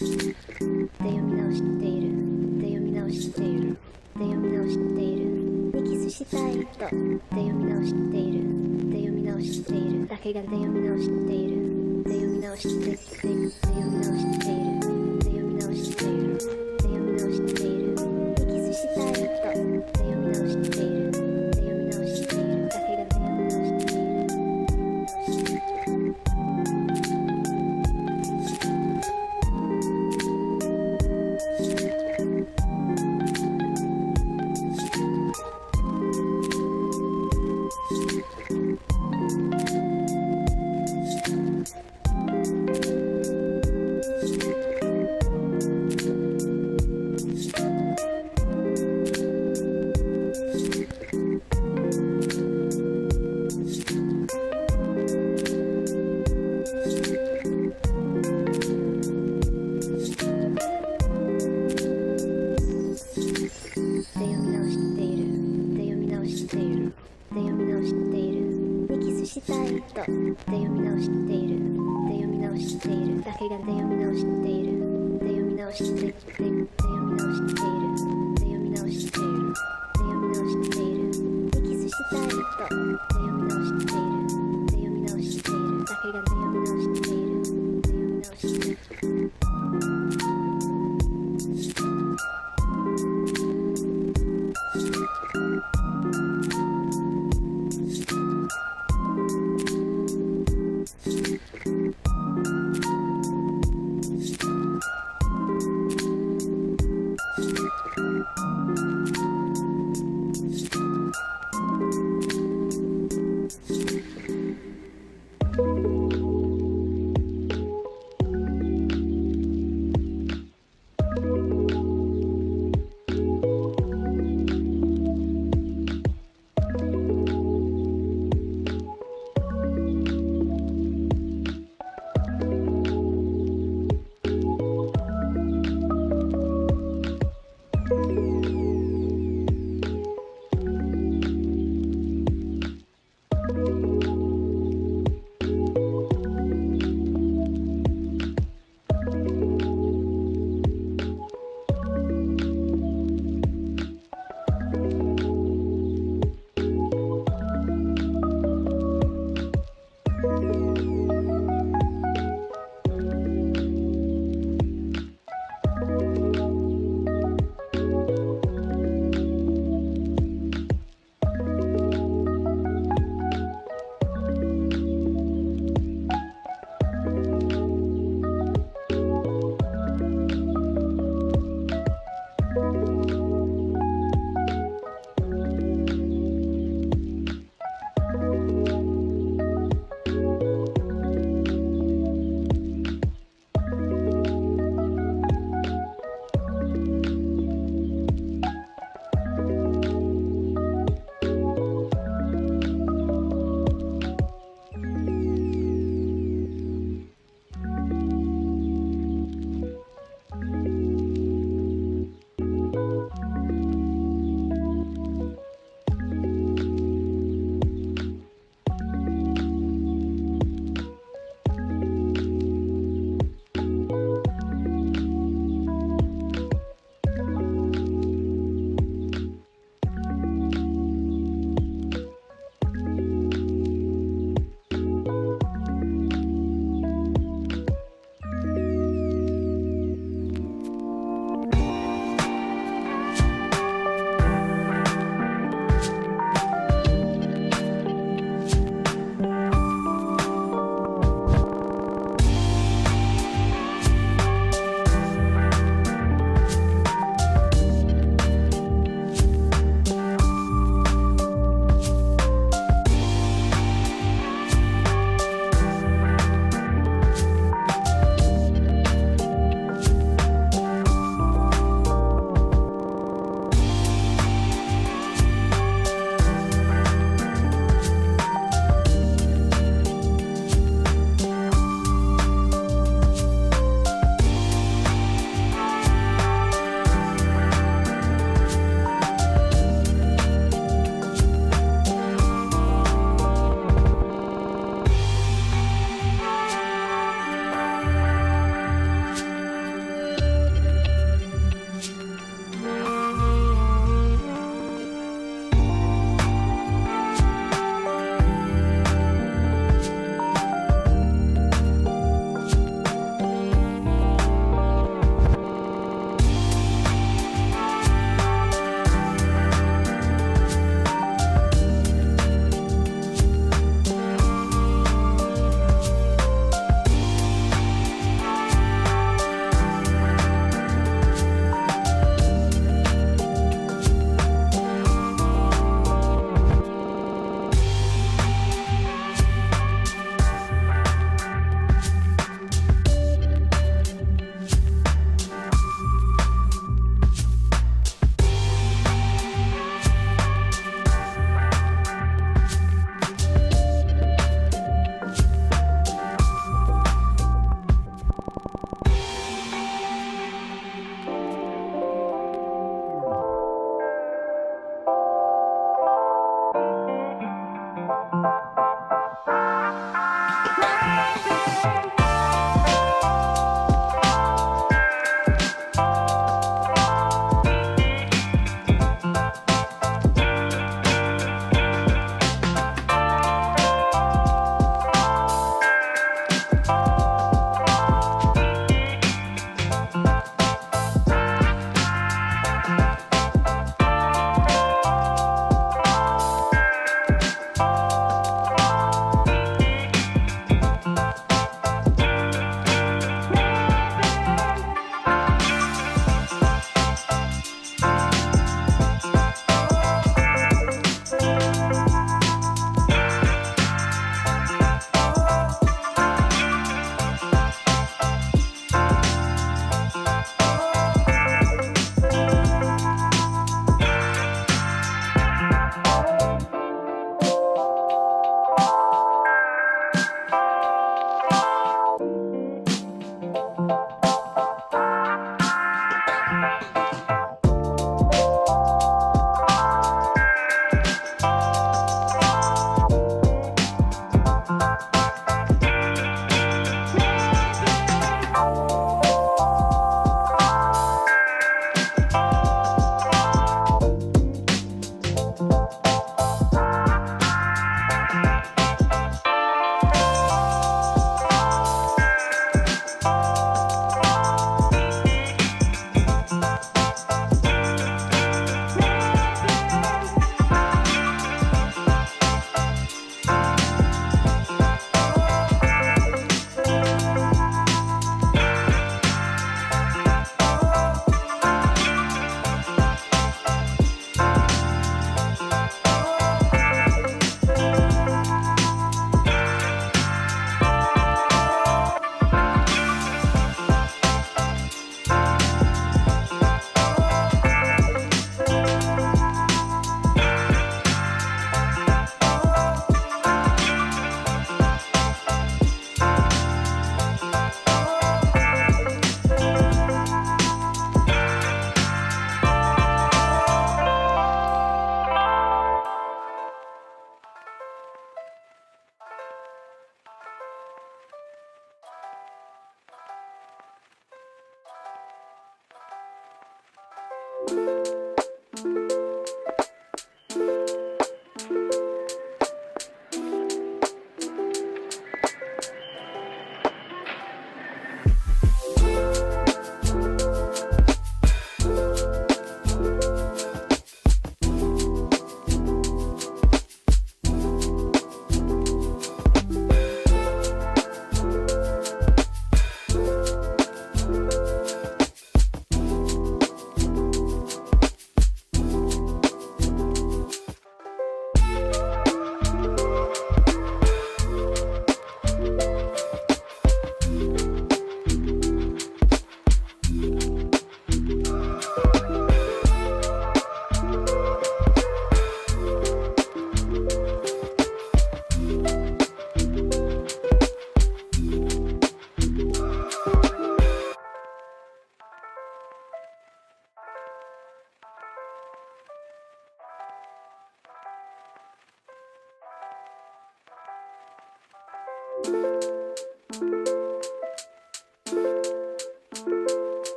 読み直している。で読み直している。で読み直している。でキスしたいと。で読み直している。で読み直している。だけがで読み直している。で読み直している。で読み直している。で読み直している。で読み直している。でキスしたいと。で読み直している。で読み直している。だけがで読み直している。したいと。で読み直している。で読み直している。だけがで読み直している。で読み直している。で読み直している。で読み直している。で読み直している。でキスしたいと。で読み直している。で読み直している。だけがで読み直している。で読み直している。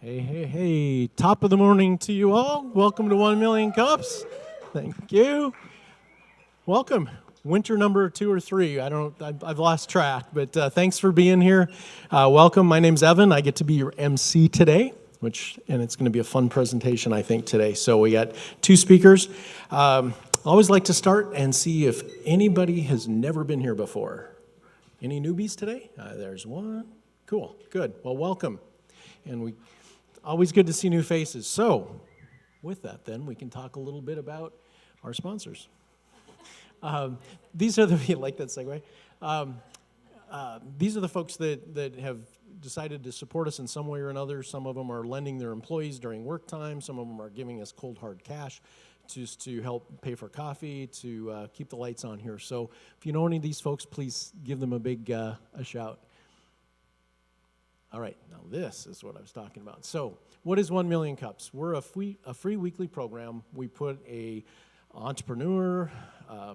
Hey, top of the morning to you all. Welcome to 1 Million Cups. Thank you. Welcome. Winter number 2 or 3. I've lost track, but thanks for being here. Welcome. My name's Evan. I get to be your MC today, and it's going to be a fun presentation, I think, today. So we got 2 speakers. I always like to start and see if anybody has never been here before. Any newbies today? There's one. Cool. Good. Well, welcome. And always good to see new faces. So, with that, then, we can talk a little bit about our sponsors. These are the, you like that segue? These are the folks that have decided to support us in some way or another. Some of them are lending their employees during work time. Some of them are giving us cold, hard cash just to help pay for coffee, to keep the lights on here. So, if you know any of these folks, please give them a big a shout. All right, now this is what I was talking about. So, what is 1 Million Cups? We're a free weekly program. We put a entrepreneur,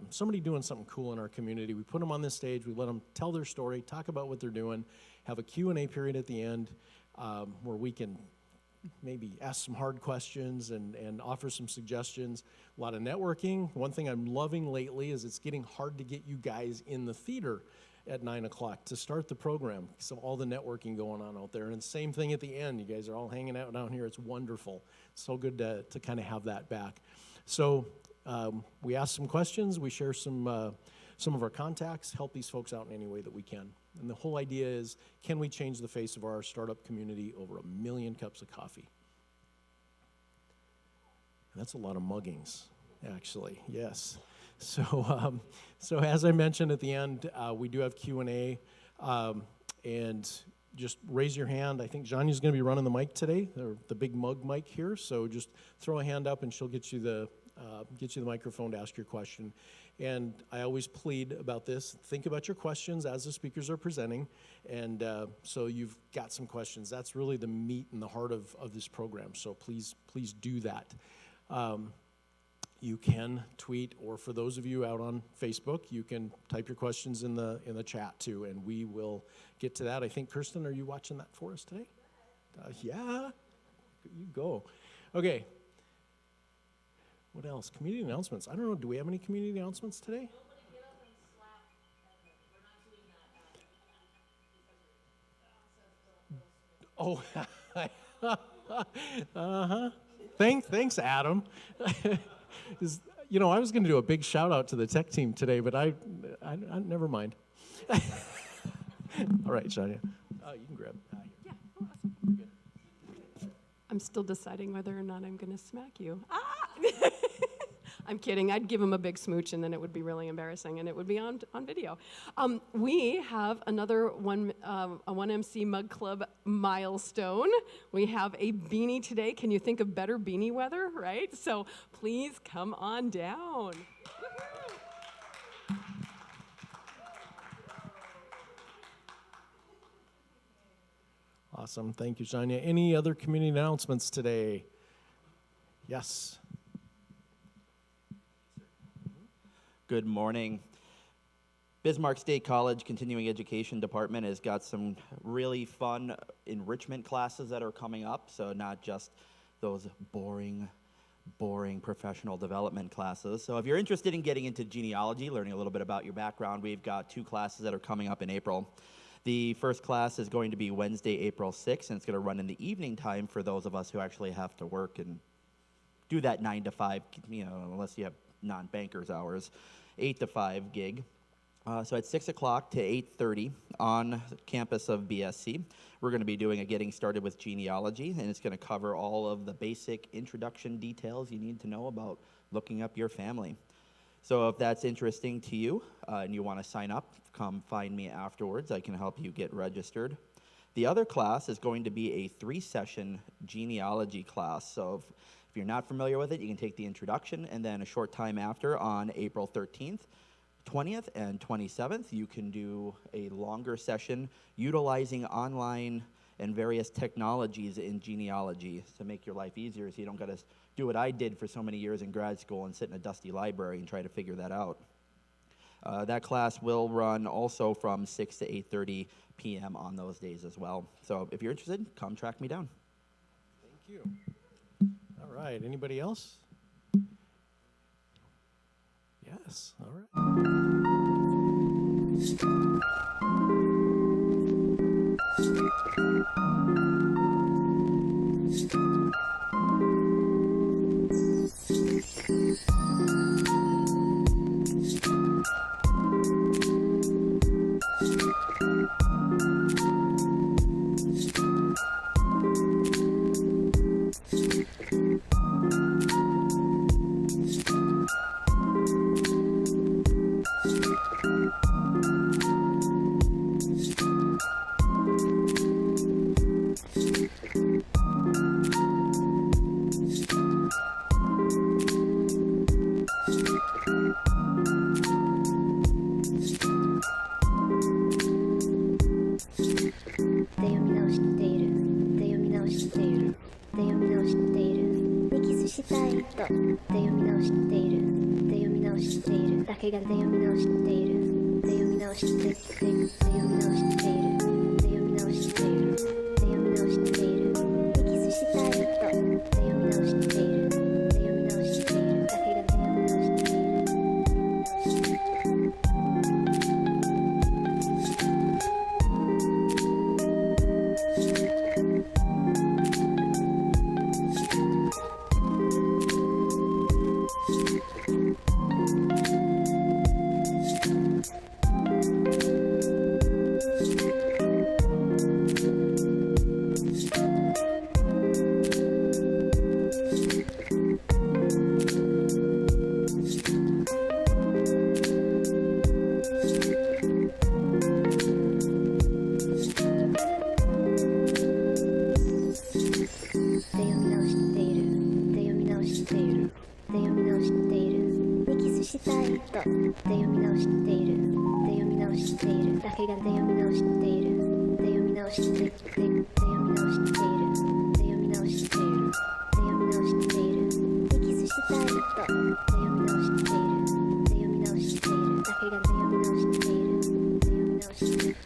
somebody doing something cool in our community. We put them on this stage. We let them tell their story, talk about what they're doing, have a Q&A period at the end where we can maybe ask some hard questions and offer some suggestions. A lot of networking. One thing I'm loving lately is it's getting hard to get you guys in the theater at 9 o'clock to start the program. So all the networking going on out there. And same thing at the end. You guys are all hanging out down here. It's wonderful. So good to kind of have that back. So we ask some questions. We share some of our contacts, help these folks out in any way that we can. And the whole idea is, can we change the face of our startup community over 1 million cups of coffee? And that's a lot of muggings, actually, yes. So as I mentioned at the end, we do have Q&A, and just raise your hand. I think Jania's going to be running the mic today, the big mug mic here. So just throw a hand up, and she'll get you the microphone to ask your question. And I always plead about this. Think about your questions as the speakers are presenting, and so you've got some questions. That's really the meat and the heart of this program. So please do that. You can tweet, or for those of you out on Facebook, you can type your questions in the chat too, and we will get to that. I think, Kirsten, are you watching that for us today? Yeah, you go. Okay. What else? Community announcements. I don't know. Do we have any community announcements today? Oh, uh-huh. Thanks, Adam. I was going to do a big shout out to the tech team today, but I never mind. All right, Shania. You can grab. Yeah, awesome. I'm still deciding whether or not I'm going to smack you. I'm kidding. I'd give him a big smooch, and then it would be really embarrassing, and it would be on video. We have another a 1MC Mug Club milestone. We have a beanie today. Can you think of better beanie weather, right? So please come on down. Awesome. Thank you, Shania. Any other community announcements today? Yes. Good morning. Bismarck State College Continuing Education Department has got some really fun enrichment classes that are coming up, so not just those boring professional development classes. So if you're interested in getting into genealogy, learning a little bit about your background, we've got 2 classes that are coming up in April. The first class is going to be Wednesday, April 6th, and it's going to run in the evening time for those of us who actually have to work and do that 9 to 5, unless you have non-bankers hours, 8 to 5 gig. So at 6 o'clock to 8:30 on the campus of BSC, we're going to be doing a Getting Started with Genealogy, and it's going to cover all of the basic introduction details you need to know about looking up your family. So if that's interesting to you and you want to sign up, come find me afterwards. I can help you get registered. The other class is going to be a 3-session genealogy class. So if you're not familiar with it, you can take the introduction, and then a short time after, on April 13th, 20th, and 27th, you can do a longer session utilizing online and various technologies in genealogy to make your life easier, so you don't got to do what I did for so many years in grad school and sit in a dusty library and try to figure that out. That class will run also from 6 to 8:30 p.m. on those days as well. So if you're interested, come track me down. Thank you. All right. Anybody else? Yes. All right. したいとで読み直しているで読み直しているだけがで読み直しているで読み直しているで読み直しているで読み直しているで読み直しているキスしたいとで読み直しているで読み直しているだけがで読み直しているしたいとで読み直しているで読み直しているだけがで読み直しているで読み直しているで読み直しているで読み直しているで読み直しているキスしたいとで読み直しているで読み直しているだけがで読み直しているで読み直している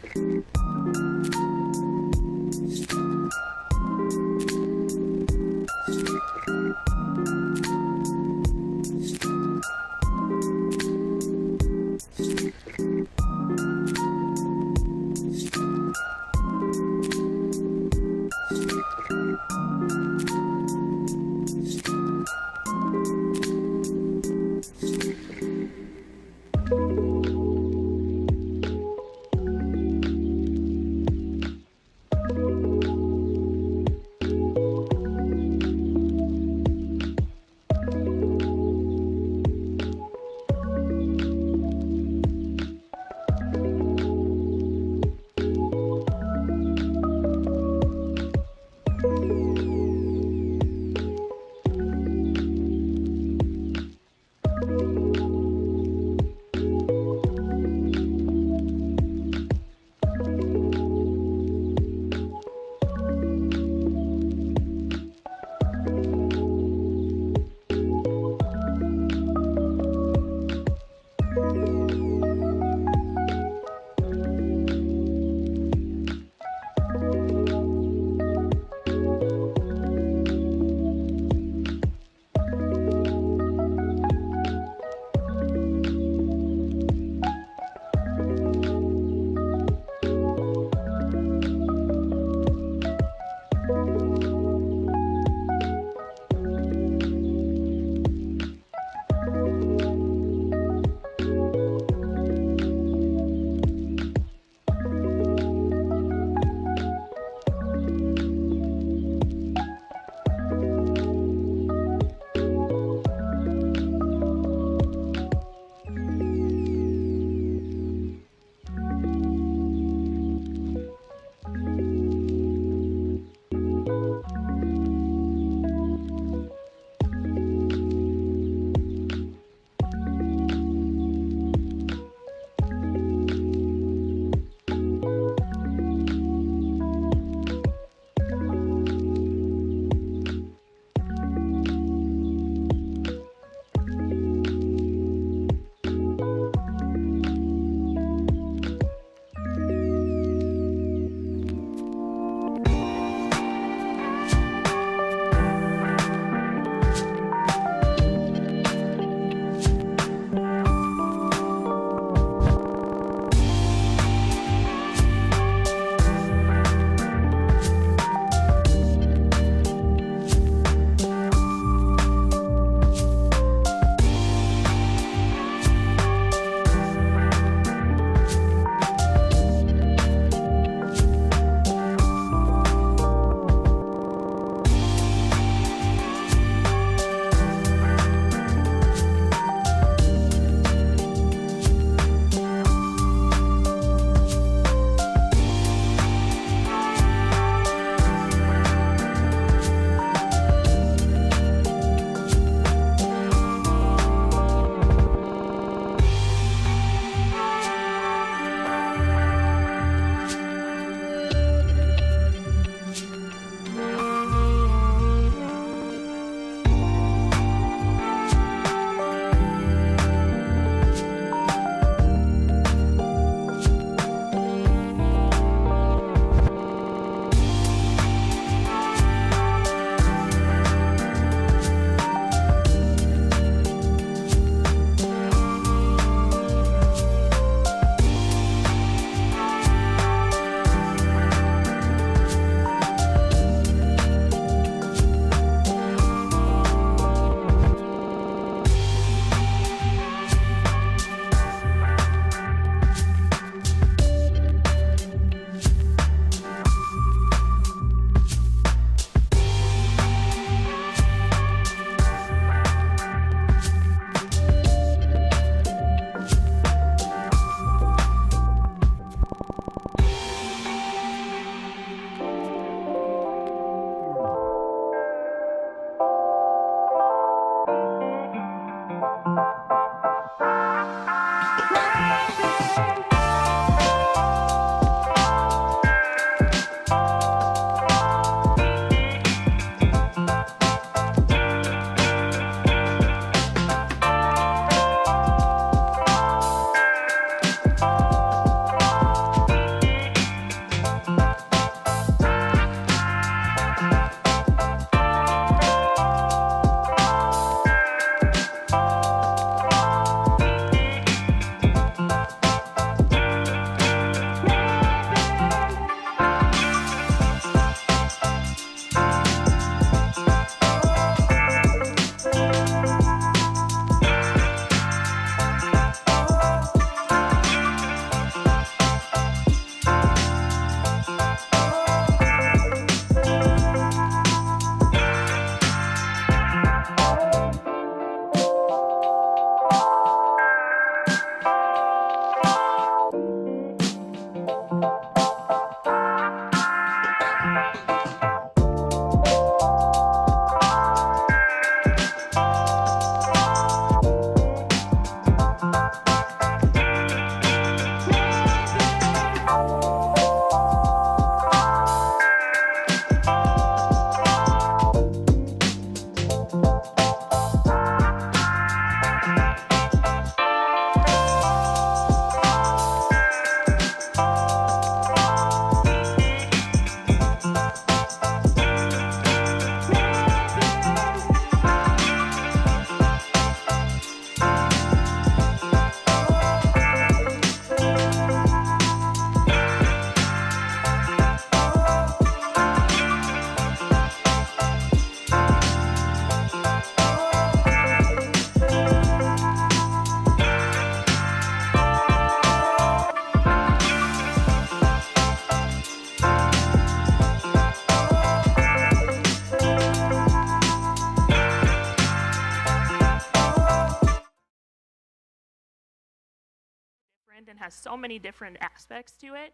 And has so many different aspects to it.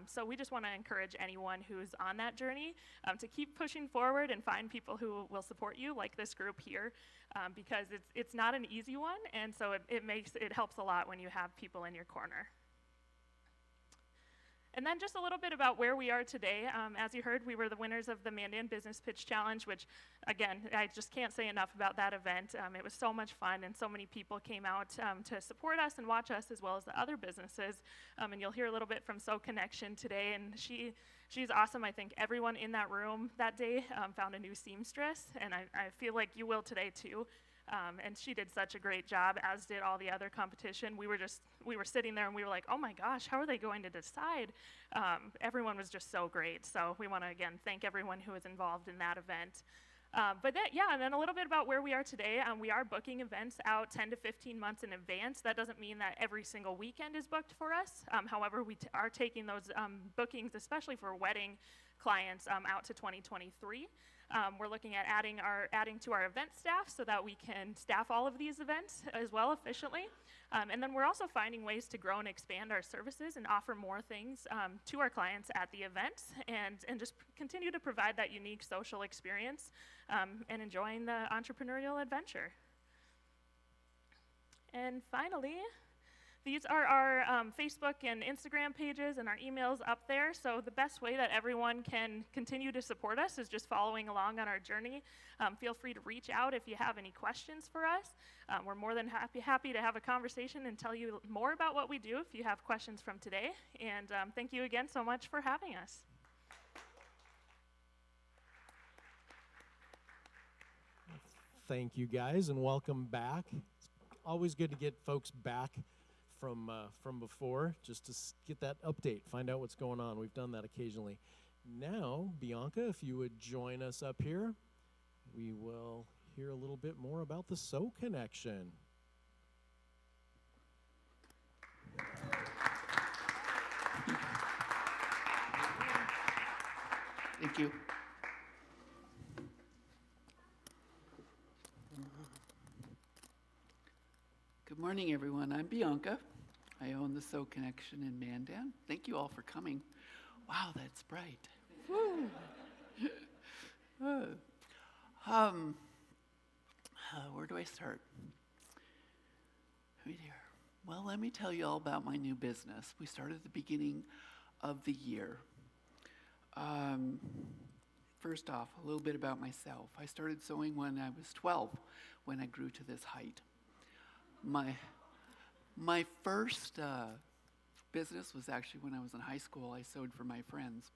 So we just want to encourage anyone who's on that journey to keep pushing forward and find people who will support you, like this group here, because it's not an easy one, and so it helps a lot when you have people in your corner. And then just a little bit about where we are today. As you heard, we were the winners of the Mandan Business Pitch Challenge, which, again, I just can't say enough about that event. It was so much fun, and so many people came out to support us and watch us, as well as the other businesses. And you'll hear a little bit from So Connection today, and she's awesome. I think everyone in that room that day found a new seamstress, and I feel like you will today, too. And she did such a great job, as did all the other competition. We were sitting there and we were like, oh my gosh, how are they going to decide? Everyone was just so great. So we want to, again, thank everyone who was involved in that event. And then a little bit about where we are today. We are booking events out 10 to 15 months in advance. That doesn't mean that every single weekend is booked for us. However, we are taking those bookings, especially for wedding clients, out to 2023. We're looking at adding to our event staff so that we can staff all of these events as well efficiently. And then we're also finding ways to grow and expand our services and offer more things to our clients at the events, and just continue to provide that unique social experience and enjoying the entrepreneurial adventure. And finally, these are our Facebook and Instagram pages and our emails up there. So the best way that everyone can continue to support us is just following along on our journey. Feel free to reach out if you have any questions for us. We're more than happy to have a conversation and tell you more about what we do if you have questions from today. And thank you again so much for having us. Thank you, guys, and welcome back. It's always good to get folks back from before, just to get that update, find out what's going on. We've done that occasionally. Now, Bianca, if you would join us up here, we will hear a little bit more about the So Connection. Thank you. Good morning, everyone. I'm Bianca. I own the So Connection in Mandan. Thank you all for coming. Wow, that's bright. Where do I start? Right here. Well, let me tell you all about my new business. We started at the beginning of the year. First off, a little bit about myself. I started sewing when I was 12, when I grew to this height. My first business was actually when I was in high school. I sewed for my friends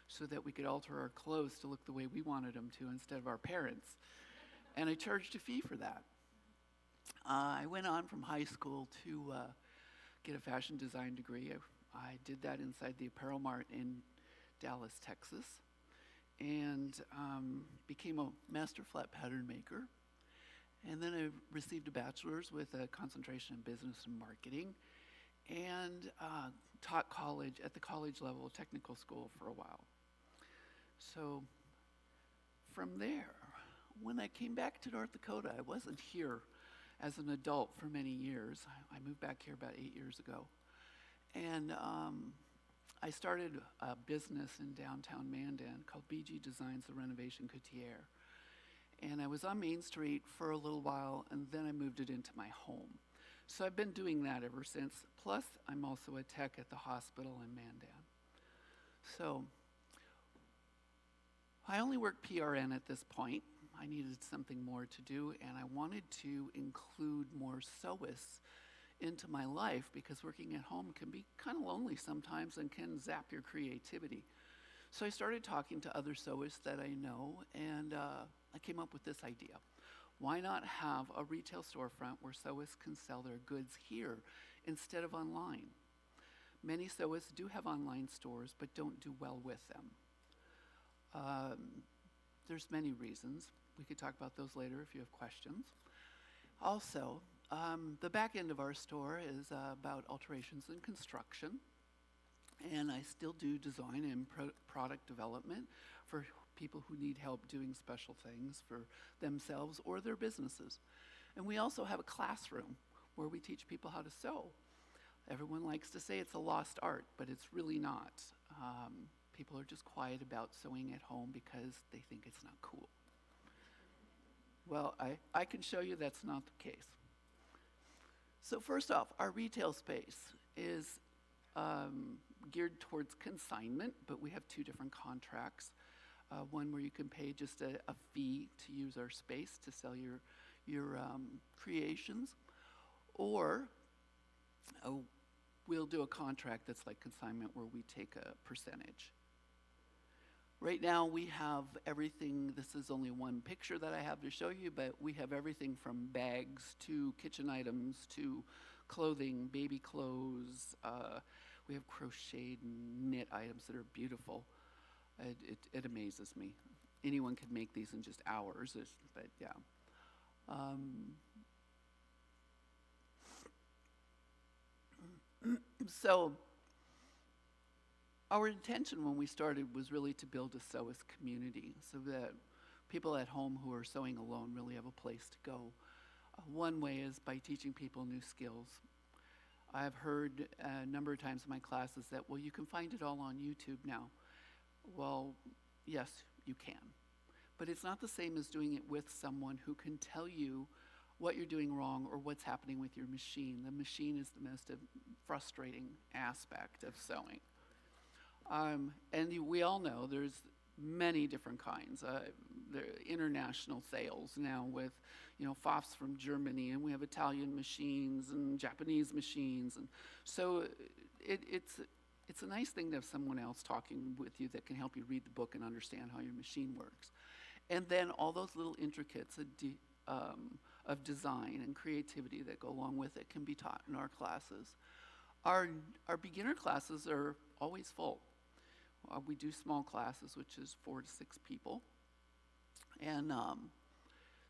so that we could alter our clothes to look the way we wanted them to instead of our parents. And I charged a fee for that. I went on from high school to get a fashion design degree. I did that inside the Apparel Mart in Dallas, Texas, and became a master flat pattern maker. And then I received a bachelor's with a concentration in business and marketing, and taught college at the college level, technical school, for a while. So from there, when I came back to North Dakota, I wasn't here as an adult for many years. I moved back here about 8 years ago. And I started a business in downtown Mandan called BG Designs, the Renovation Coutier. And I was on Main Street for a little while, and then I moved it into my home. So I've been doing that ever since. Plus, I'm also a tech at the hospital in Mandan. So I only work PRN at this point. I needed something more to do, and I wanted to include more sewists into my life because working at home can be kind of lonely sometimes and can zap your creativity. So I started talking to other sewists that I know, and I came up with this idea. Why not have a retail storefront where sewists can sell their goods here instead of online? Many sewists do have online stores, but don't do well with them. There's many reasons. We could talk about those later if you have questions. Also, the back end of our store is about alterations and construction. And I still do design and product development for people who need help doing special things for themselves or their businesses. And we also have a classroom where we teach people how to sew. Everyone likes to say it's a lost art, but it's really not. People are just quiet about sewing at home because they think it's not cool. Well, I can show you that's not the case. So first off, our retail space is geared towards consignment, but we have two different contracts. One where you can pay just a fee to use our space to sell your creations, or we'll do a contract that's like consignment where we take a percentage. Right now we have everything. This is only one picture that I have to show you, but we have everything from bags to kitchen items to clothing, baby clothes. We have crocheted and knit items that are beautiful. It amazes me. Anyone could make these in just hours, but yeah. So our intention when we started was really to build a sewist community so that people at home who are sewing alone really have a place to go. One way is by teaching people new skills. I've heard a number of times in my classes that, well, you can find it all on YouTube now. Well, yes, you can. But it's not the same as doing it with someone who can tell you what you're doing wrong or what's happening with your machine. The machine is the most frustrating aspect of sewing. And we all know there's many different kinds. There are international sales now with, Pfaffs from Germany, and we have Italian machines and Japanese machines. And so it's a nice thing to have someone else talking with you that can help you read the book and understand how your machine works. And then all those little intricacies of design and creativity that go along with it can be taught in our classes. Our beginner classes are always full. We do small classes, which is 4 to 6 people. And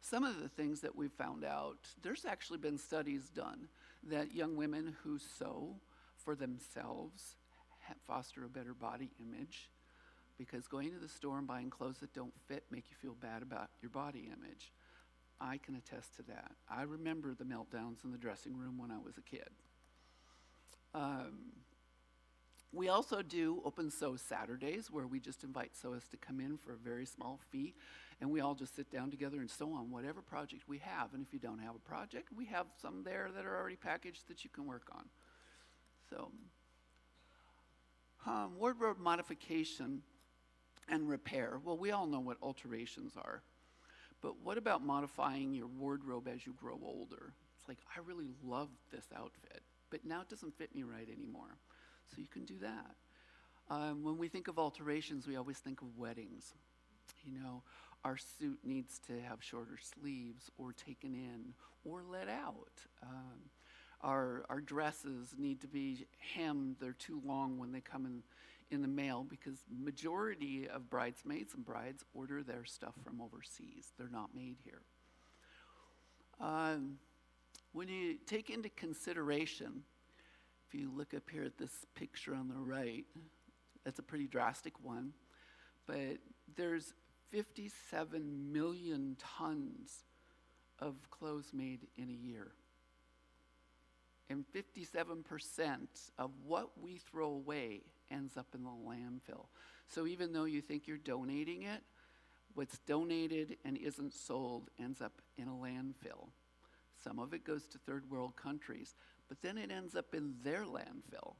some of the things that we've found out, there's actually been studies done that young women who sew for themselves foster a better body image, because going to the store and buying clothes that don't fit make you feel bad about your body image. I can attest to that. I remember the meltdowns in the dressing room when I was a kid. We also do open sew Saturdays where we just invite sewists to come in for a very small fee, and we all just sit down together and sew on whatever project we have. And if you don't have a project, we have some there that are already packaged that you can work on. So, wardrobe modification and repair. Well, we all know what alterations are, but what about modifying your wardrobe as you grow older? It's like, I really love this outfit, but now it doesn't fit me right anymore. So you can do that. When we think of alterations, we always think of weddings. Our suit needs to have shorter sleeves or taken in or let out. Our dresses need to be hemmed. They're too long when they come in the mail because majority of bridesmaids and brides order their stuff from overseas. They're not made here. When you take into consideration, if you look up here at this picture on the right, that's a pretty drastic one, but there's 57 million tons of clothes made in a year. And 57% of what we throw away ends up in the landfill. So even though you think you're donating it, what's donated and isn't sold ends up in a landfill. Some of it goes to third world countries, but then it ends up in their landfill.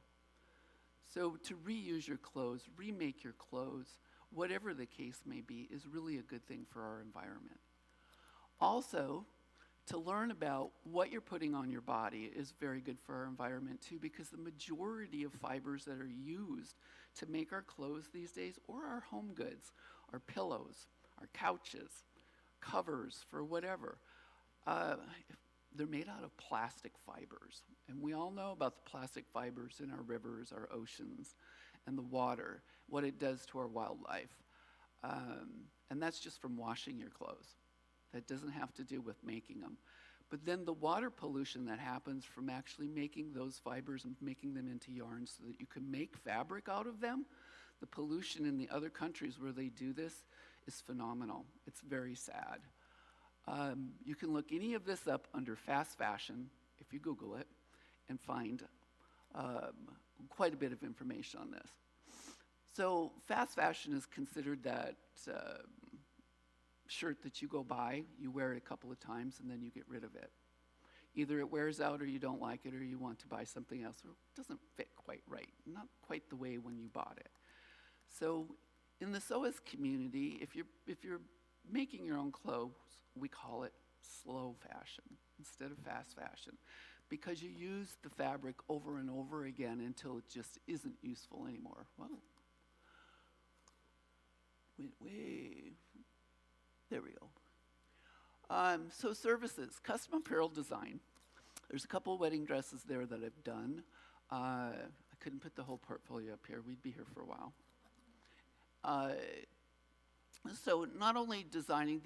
So to reuse your clothes, remake your clothes, whatever the case may be, is really a good thing for our environment. Also, to learn about what you're putting on your body is very good for our environment too, because the majority of fibers that are used to make our clothes these days, or our home goods, our pillows, our couches, covers for whatever, they're made out of plastic fibers. And we all know about the plastic fibers in our rivers, our oceans, and the water, what it does to our wildlife. And that's just from washing your clothes. That doesn't have to do with making them. But then the water pollution that happens from actually making those fibers and making them into yarn so that you can make fabric out of them, the pollution in the other countries where they do this is phenomenal. It's very sad. You can look any of this up under fast fashion, if you Google it, and find quite a bit of information on this. So fast fashion is considered that shirt that you go buy, you wear it a couple of times, and then you get rid of it. Either it wears out, or you don't like it, or you want to buy something else, or it doesn't fit quite right, not quite the way when you bought it. So in the SOAS community, if you're making your own clothes, we call it slow fashion instead of fast fashion, because you use the fabric over and over again until it just isn't useful anymore. Well, wait. There we go. So services, custom apparel design. There's a couple of wedding dresses there that I've done. I couldn't put the whole portfolio up here. We'd be here for a while. So not only designing,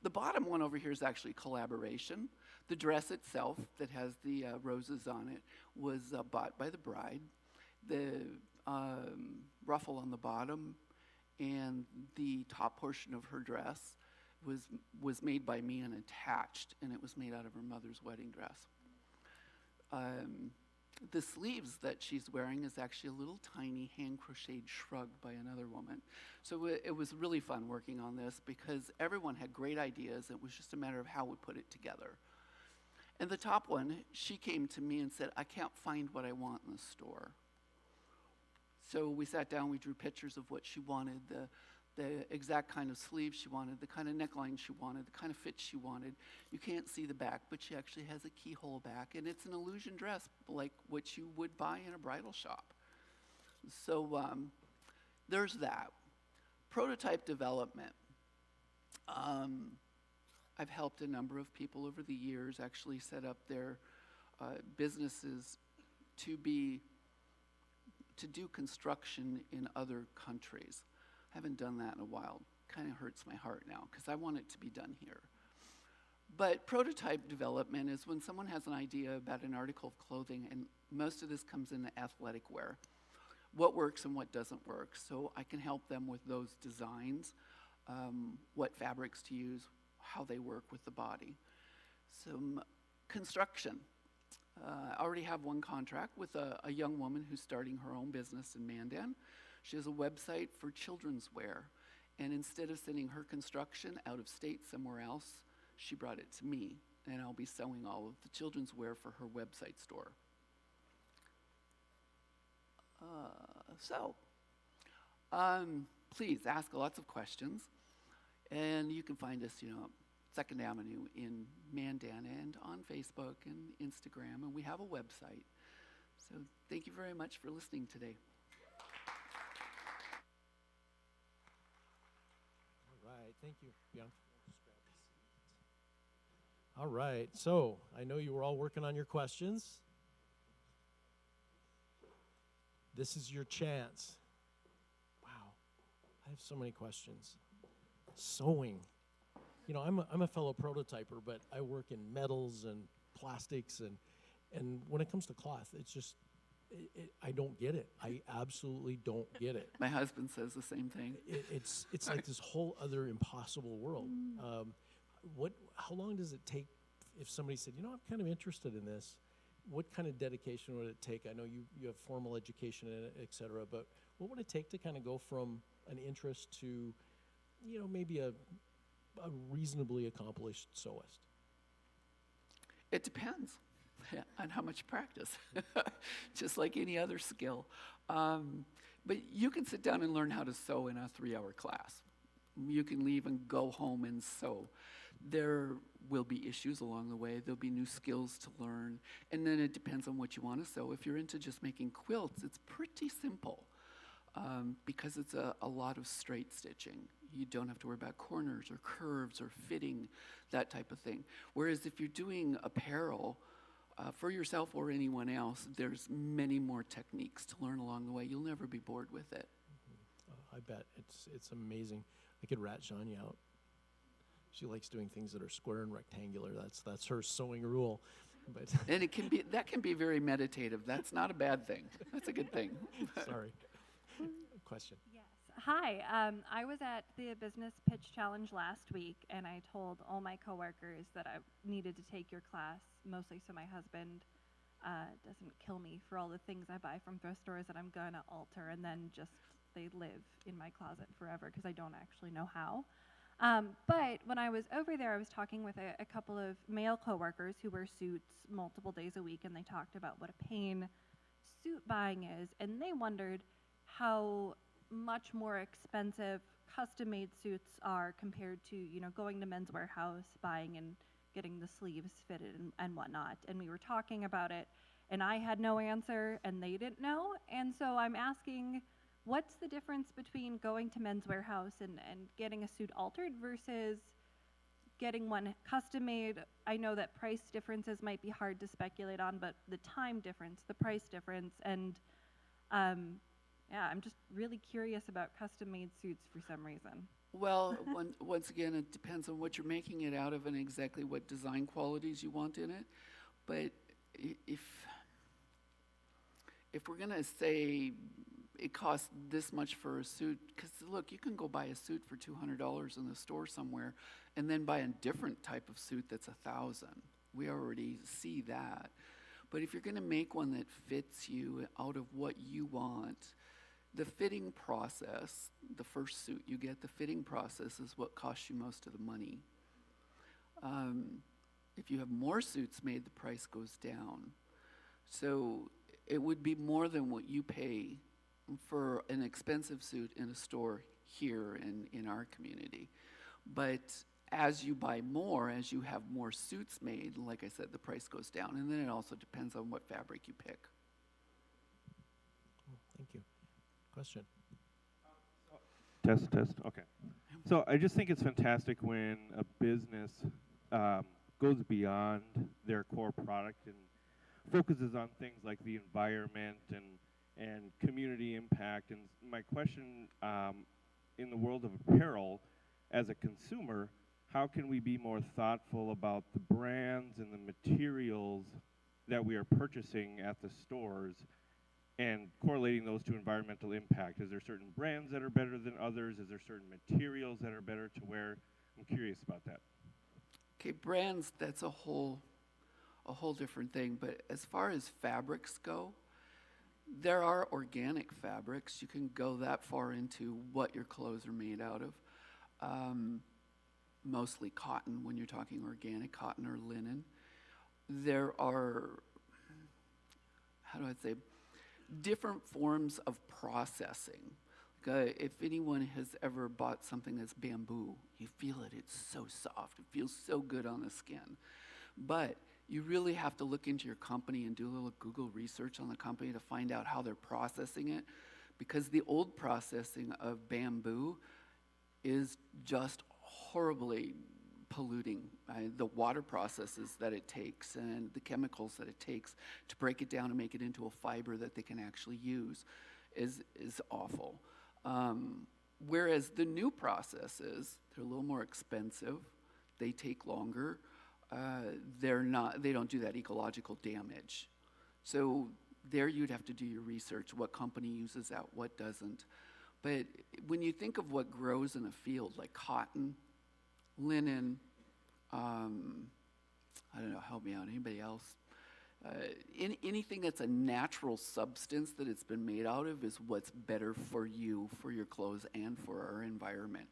the bottom one over here is actually collaboration. The dress itself that has the roses on it was bought by the bride. The ruffle on the bottom and the top portion of her dress was made by me and attached, and it was made out of her mother's wedding dress. The sleeves that she's wearing is actually a little tiny hand-crocheted shrug by another woman. So it was really fun working on this because everyone had great ideas. It was just a matter of how we put it together. And the top one, she came to me and said, I can't find what I want in the store. So we sat down, we drew pictures of what she wanted, the exact kind of sleeve she wanted, the kind of neckline she wanted, the kind of fit she wanted. You can't see the back, but she actually has a keyhole back, and it's an illusion dress like what you would buy in a bridal shop. So there's that. Prototype development. I've helped a number of people over the years actually set up their businesses to do construction in other countries. I haven't done that in a while. Kind of hurts my heart now because I want it to be done here. But prototype development is when someone has an idea about an article of clothing, and most of this comes in athletic wear. What works and what doesn't work. So I can help them with those designs, what fabrics to use, how they work with the body. Some construction. I already have one contract with a young woman who's starting her own business in Mandan. She has a website for children's wear. And instead of sending her construction out of state somewhere else, she brought it to me. And I'll be selling all of the children's wear for her website store. Please ask lots of questions. And you can find us, 2nd Avenue in Mandan and on Facebook and Instagram. And we have a website. So thank you very much for listening today. Thank you, Bianca. All right, so I know you were all working on your questions. This is your chance. Wow, I have so many questions. Sewing. I'm a fellow prototyper, but I work in metals and plastics, and when it comes to cloth, it's just, I don't get it. I absolutely don't get it. My husband says the same thing. It's like this whole other impossible world. How long does it take if somebody said, I'm kind of interested in this, what kind of dedication would it take? I know you have formal education in it, et cetera, but what would it take to kind of go from an interest to, maybe a reasonably accomplished sewist? It depends on how much practice, just like any other skill. But you can sit down and learn how to sew in a 3-hour class. You can leave and go home and sew. There will be issues along the way. There'll be new skills to learn. And then it depends on what you want to sew. If you're into just making quilts, it's pretty simple because it's a lot of straight stitching. You don't have to worry about corners or curves or fitting, that type of thing. Whereas if you're doing apparel, for yourself or anyone else, there's many more techniques to learn along the way. You'll never be bored with it. I bet. It's amazing. I could rat Shania out. She likes doing things that are square and rectangular. That's her sewing rule. But And that can be very meditative. That's not a bad thing. That's a good thing. sorry. Question. Yes. Hi. I was at the Business Pitch Challenge last week, and I told all my coworkers that I needed to take your class, mostly so my husband doesn't kill me for all the things I buy from thrift stores that I'm going to alter, and then just they live in my closet forever because I don't actually know how. But when I was over there, I was talking with a couple of male coworkers who wear suits multiple days a week, and they talked about what a pain suit buying is, and they wondered how much more expensive custom-made suits are compared to, going to Men's Warehouse, buying and getting the sleeves fitted and whatnot. And we were talking about it, and I had no answer, and they didn't know. And so I'm asking, what's the difference between going to Men's Warehouse and getting a suit altered versus getting one custom made? I know that price differences might be hard to speculate on, but the time difference, the price difference, and I'm just really curious about custom made suits for some reason. Well, once again, it depends on what you're making it out of and exactly what design qualities you want in it. But if we're going to say it costs this much for a suit, because look, you can go buy a suit for $200 in the store somewhere and then buy a different type of suit that's $1,000. We already see that. But if you're going to make one that fits you out of what you want, the fitting process, the first suit you get, the fitting process is what costs you most of the money. If you have more suits made, the price goes down. So it would be more than what you pay for an expensive suit in a store here in our community. But as you buy more, as you have more suits made, like I said, the price goes down. And then it also depends on what fabric you pick. Thank you. Question. Test. Okay. So I just think it's fantastic when a business goes beyond their core product and focuses on things like the environment and community impact. And my question, in the world of apparel, as a consumer, how can we be more thoughtful about the brands and the materials that we are purchasing at the stores and correlating those to environmental impact? Is there certain brands that are better than others? Is there certain materials that are better to wear? I'm curious about that. Okay, brands, that's a whole different thing. But as far as fabrics go, there are organic fabrics. You can go that far into what your clothes are made out of. Mostly cotton when you're talking organic, cotton or linen. There are, how do I say, different forms of processing. If anyone has ever bought something that's bamboo, you feel it, it's so soft, it feels so good on the skin. But you really have to look into your company and do a little Google research on the company to find out how they're processing it, because the old processing of bamboo is just horribly polluting. The water processes that it takes and the chemicals that it takes to break it down and make it into a fiber that they can actually use is awful. Whereas the new processes, they're a little more expensive, they take longer, they don't do that ecological damage. So there you'd have to do your research, what company uses that, what doesn't. But when you think of what grows in a field, like cotton, linen, I don't know, help me out, anybody else? Anything that's a natural substance that it's been made out of is what's better for you, for your clothes, and for our environment.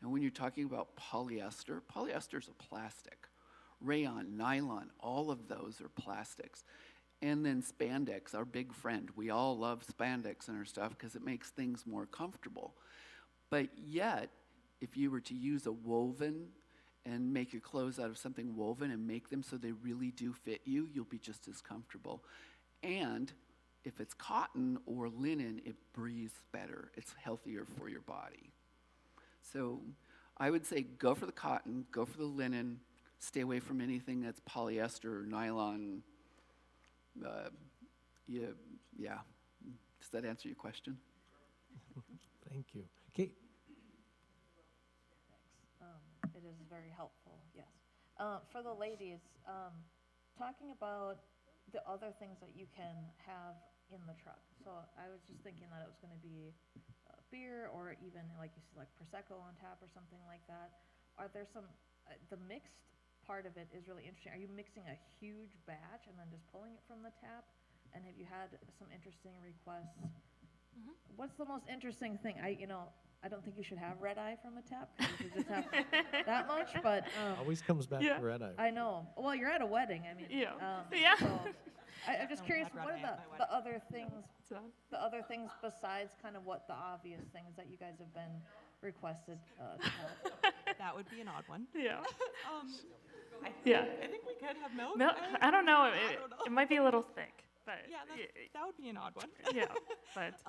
And when you're talking about polyester, polyester is a plastic. Rayon, nylon, all of those are plastics. And then spandex, our big friend. We all love spandex in our stuff because it makes things more comfortable. But yet, if you were to use a woven and make your clothes out of something woven and make them so they really do fit you, you'll be just as comfortable. And if it's cotton or linen, it breathes better. It's healthier for your body. So I would say go for the cotton, go for the linen, stay away from anything that's polyester or nylon. Yeah. Does that answer your question? Thank you. Kate? It is very helpful, yes. For the ladies, talking about the other things that you can have in the truck. So I was just thinking that it was going to be beer or even like you see like Prosecco on tap or something like that. Are there some, the mixed part of it is really interesting. Are you mixing a huge batch and then just pulling it from the tap? And have you had some interesting requests? Mm-hmm. What's the most interesting thing? I don't think you should have red eye from a tap because you should just have that much, but Always comes back to red eye. I know. Well, you're at a wedding. I mean, Yeah. So I'm just curious, what are the other things besides kind of what the obvious things that you guys have been requested to have? That would be an odd one. Yeah. I think we could have milk. Milk? I don't know. It might be a little thick. But yeah, that would be an odd one. Yeah, but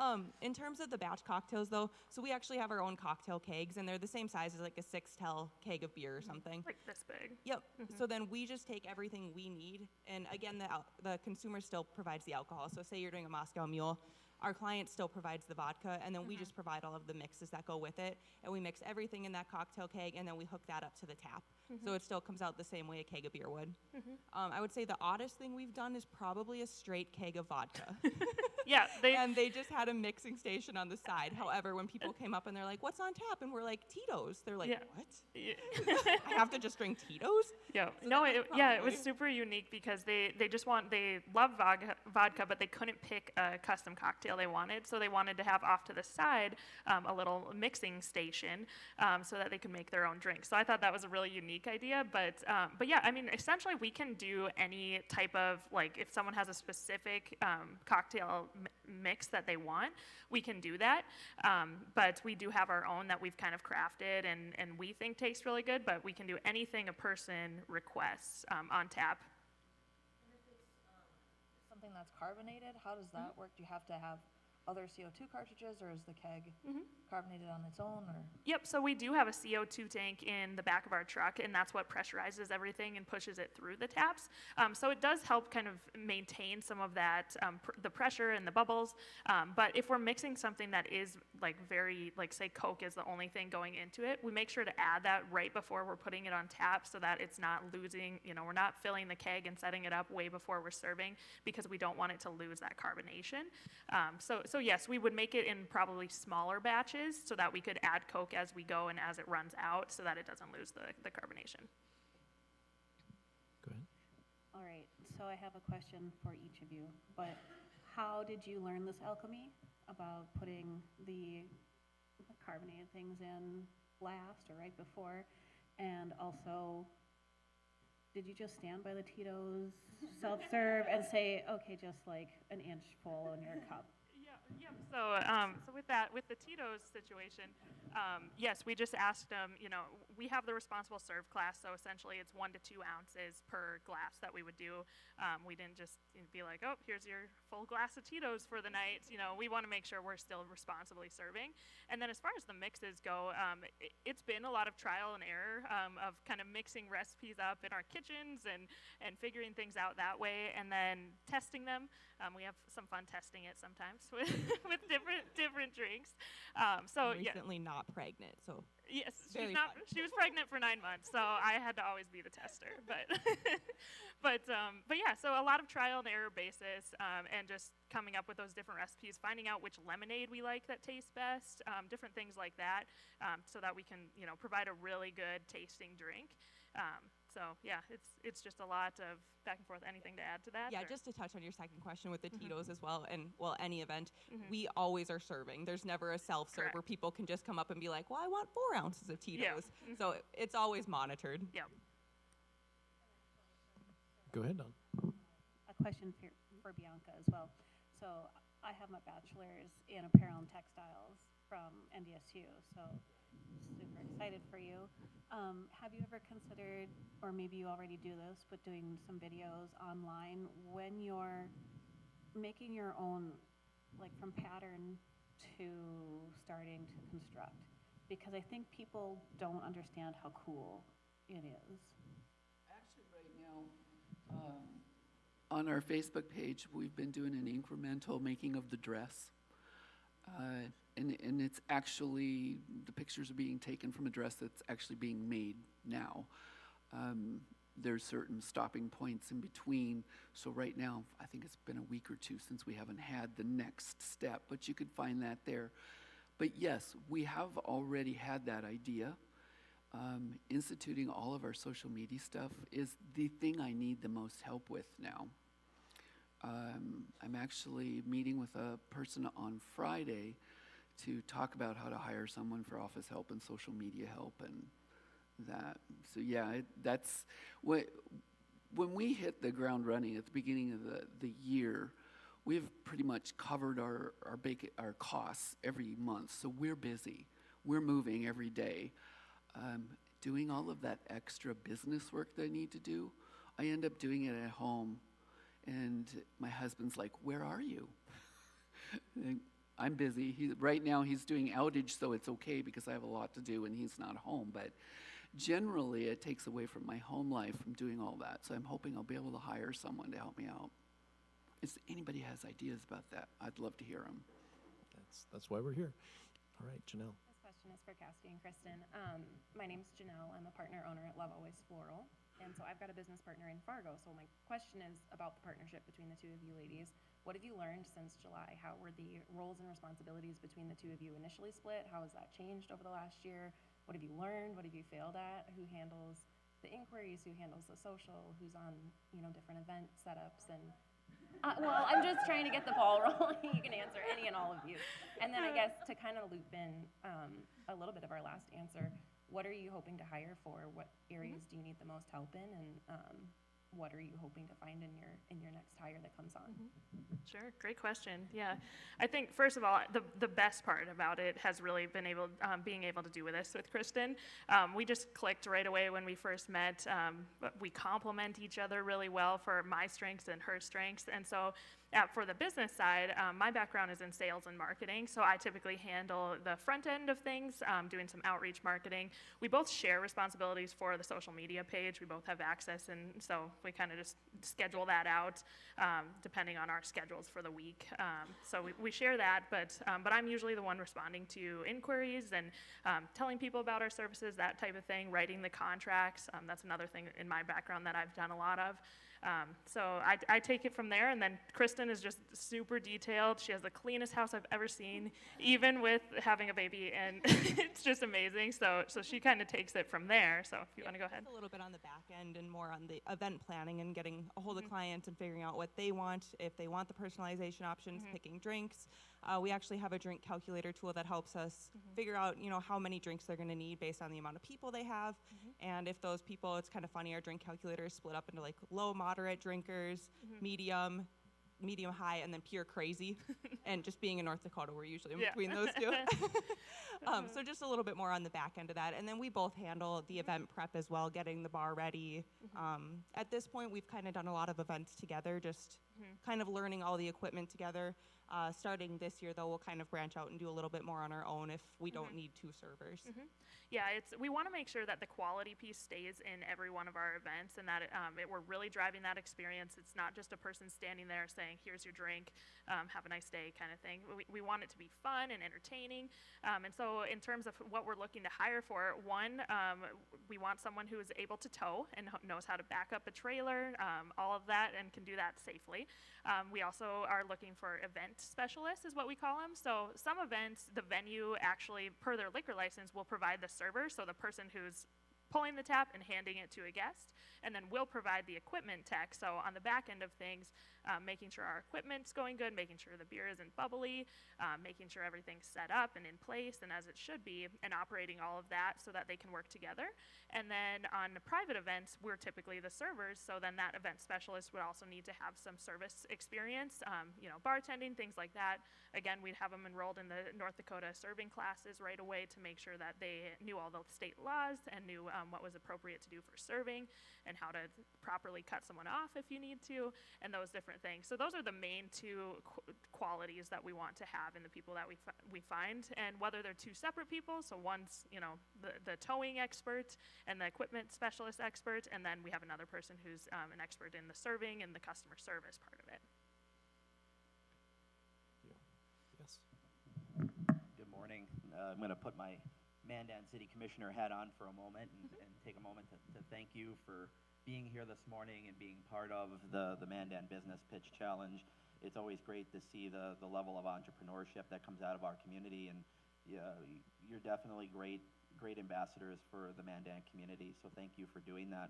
in terms of the batch cocktails, though, so we actually have our own cocktail kegs, and they're the same size as like a 6-tel keg of beer or something. Like this big. Yep. Mm-hmm. So then we just take everything we need, and again, the consumer still provides the alcohol. So say you're doing a Moscow Mule, our client still provides the vodka, and then we just provide all of the mixes that go with it, and we mix everything in that cocktail keg, and then we hook that up to the tap. So it still comes out the same way a keg of beer would. I would say the oddest thing we've done is probably a straight keg of vodka. Yeah, and they just had a mixing station on the side. However, when people came up and they're like, "What's on tap?" and we're like, "Tito's." They're like, "What? I have to just drink Tito's?" Yeah. So No, it was super unique because they love vodka, but they couldn't pick a custom cocktail they wanted, so they wanted to have off to the side a little mixing station so that they could make their own drink. So I thought that was a really unique idea, but yeah, I mean, essentially we can do any type of, like, if someone has a specific cocktail mix that they want, we can do that. But we do have our own that we've kind of crafted and we think tastes really good, but we can do anything a person requests on tap. And if it's something that's carbonated, how does that work? Do you have to have other CO2 cartridges, or is the keg carbonated on its own? Or? Yep, so we do have a CO2 tank in the back of our truck, and that's what pressurizes everything and pushes it through the taps. So it does help kind of maintain some of that, the pressure and the bubbles. But if we're mixing something that is like very, like say Coke is the only thing going into it, we make sure to add that right before we're putting it on tap so that it's not losing, we're not filling the keg and setting it up way before we're serving because we don't want it to lose that carbonation. So yes, we would make it in probably smaller batches so that we could add Coke as we go and as it runs out so that it doesn't lose the carbonation. Go ahead. All right, so I have a question for each of you, but how did you learn this alchemy about putting the carbonated things in last or right before? And also, did you just stand by the Tito's self-serve and say, okay, just like an inch full in your cup? Yeah. So with the Tito's situation, yes, we just asked them. We have the responsible serve class, so essentially it's 1 to 2 ounces per glass that we would do. We didn't just be like, oh, here's your full glass of Tito's for the night. We want to make sure we're still responsibly serving. And then as far as the mixes go, it's been a lot of trial and error of kind of mixing recipes up in our kitchens and figuring things out that way, and then testing them. We have some fun testing it sometimes with different drinks. Recently not pregnant, so yes, she was pregnant for 9 months, so I had to always be the tester. But yeah, so a lot of trial and error basis, and just coming up with those different recipes, finding out which lemonade we like that tastes best, different things like that, so that we can provide a really good tasting drink. So yeah, it's just a lot of back and forth. Anything to add to that? Yeah, or- just to touch on your second question with the Tito's as well, and well, any event, Mhm. we always are serving. There's never a self-serve where Correct. people can just come up and be like, well, I want 4 ounces of Tito's. Yeah. So it's always monitored. Yep. Go ahead, Don. A question for Bianca as well. So I have my bachelor's in apparel and textiles from NDSU, so super excited for you. Have you ever considered, or maybe you already do this, but doing some videos online when you're making your own, like from pattern to starting to construct? Because I think people don't understand how cool it is. Actually, right now, on our Facebook page, we've been doing an incremental making of the dress. And it's actually, the pictures are being taken from a dress that's actually being made now. There's certain stopping points in between. So right now, I think it's been a week or 2 since we haven't had the next step, but you could find that there. But yes, we have already had that idea. Instituting all of our social media stuff is the thing I need the most help with now. I'm actually meeting with a person on Friday to talk about how to hire someone for office help and social media help and that. So yeah, that's what, when we hit the ground running at the beginning of the year, we've pretty much covered our costs every month. So we're busy. We're moving every day. Doing all of that extra business work that I need to do, I end up doing it at home. And my husband's like, where are you? I'm busy. Right now he's doing outage, so it's okay because I have a lot to do and he's not home. But generally it takes away from my home life from doing all that. So I'm hoping I'll be able to hire someone to help me out. If anybody has ideas about that, I'd love to hear them. That's why we're here. All right, Janelle. This question is for Cassie and Kristen. My name's Janelle. I'm a partner owner at Love Always Floral. And so I've got a business partner in Fargo. So my question is about the partnership between the two of you ladies. What have you learned since July? How were the roles and responsibilities between the two of you initially split? How has that changed over the last year? What have you learned? What have you failed at? Who handles the inquiries? Who handles the social? Who's on, different event setups? And well, I'm just trying to get the ball rolling. You can answer any and all of you. And then I guess to kind of loop in a little bit of our last answer, what are you hoping to hire for? What areas do you need the most help in? And what are you hoping to find in your next hire that comes on? Sure, great question. Yeah, I think first of all, the best part about it has really been being able to do this with Kristen. We just clicked right away when we first met. We complement each other really well for my strengths and her strengths, and so. For the business side, my background is in sales and marketing, so I typically handle the front end of things, doing some outreach marketing. We both share responsibilities for the social media page. We both have access, and so we kind of just schedule that out depending on our schedules for the week. So we share that, but I'm usually the one responding to inquiries and telling people about our services, that type of thing, writing the contracts. That's another thing in my background that I've done a lot of. So I take it from there, and then Kristen is just super detailed. She has the cleanest house I've ever seen, even with having a baby, and it's just amazing. So she kind of takes it from there. So if you want to go ahead. A little bit on the back end and more on the event planning and getting a hold of clients and figuring out what they want, if they want the personalization options, picking drinks. We actually have a drink calculator tool that helps us figure out, how many drinks they're going to need based on the amount of people they have. And if those people, it's kind of funny, our drink calculator is split up into like low, moderate drinkers, medium high, and then pure crazy. And just being in North Dakota, we're usually in between those two. So just a little bit more on the back end of that. And then we both handle the event prep as well, getting the bar ready. At this point, we've kind of done a lot of events together, just kind of learning all the equipment together. Starting this year, though, we'll kind of branch out and do a little bit more on our own if we don't need 2 servers. Yeah, we want to make sure that the quality piece stays in every one of our events, and that we're really driving that experience. It's not just a person standing there saying, here's your drink, have a nice day kind of thing. We want it to be fun and entertaining. And so in terms of what we're looking to hire for, one, we want someone who is able to tow and knows how to back up a trailer, all of that, and can do that safely. We also are looking for event specialists, is what we call them. So some events, the venue actually, per their liquor license, will provide the server. So the person who's pulling the tap and handing it to a guest. And then we'll provide the equipment tech. So on the back end of things, making sure our equipment's going good, making sure the beer isn't bubbly, making sure everything's set up and in place and as it should be, and operating all of that so that they can work together. And then on the private events, we're typically the servers, so then that event specialist would also need to have some service experience, bartending, things like that. Again, we'd have them enrolled in the North Dakota serving classes right away to make sure that they knew all the state laws and knew what was appropriate to do for serving and how to properly cut someone off if you need to, and those different things. So those are the main two qualities that we want to have in the people that we find, and whether they're two separate people, so one's the towing expert and the equipment specialist expert, and then we have another person who's an expert in the serving and the customer service part of it. Yes. Good morning. I'm going to put my Mandan City Commissioner hat on for a moment and take a moment to thank you for being here this morning and being part of the Mandan Business Pitch Challenge. It's always great to see the level of entrepreneurship that comes out of our community, and you're definitely great ambassadors for the Mandan community, so thank you for doing that.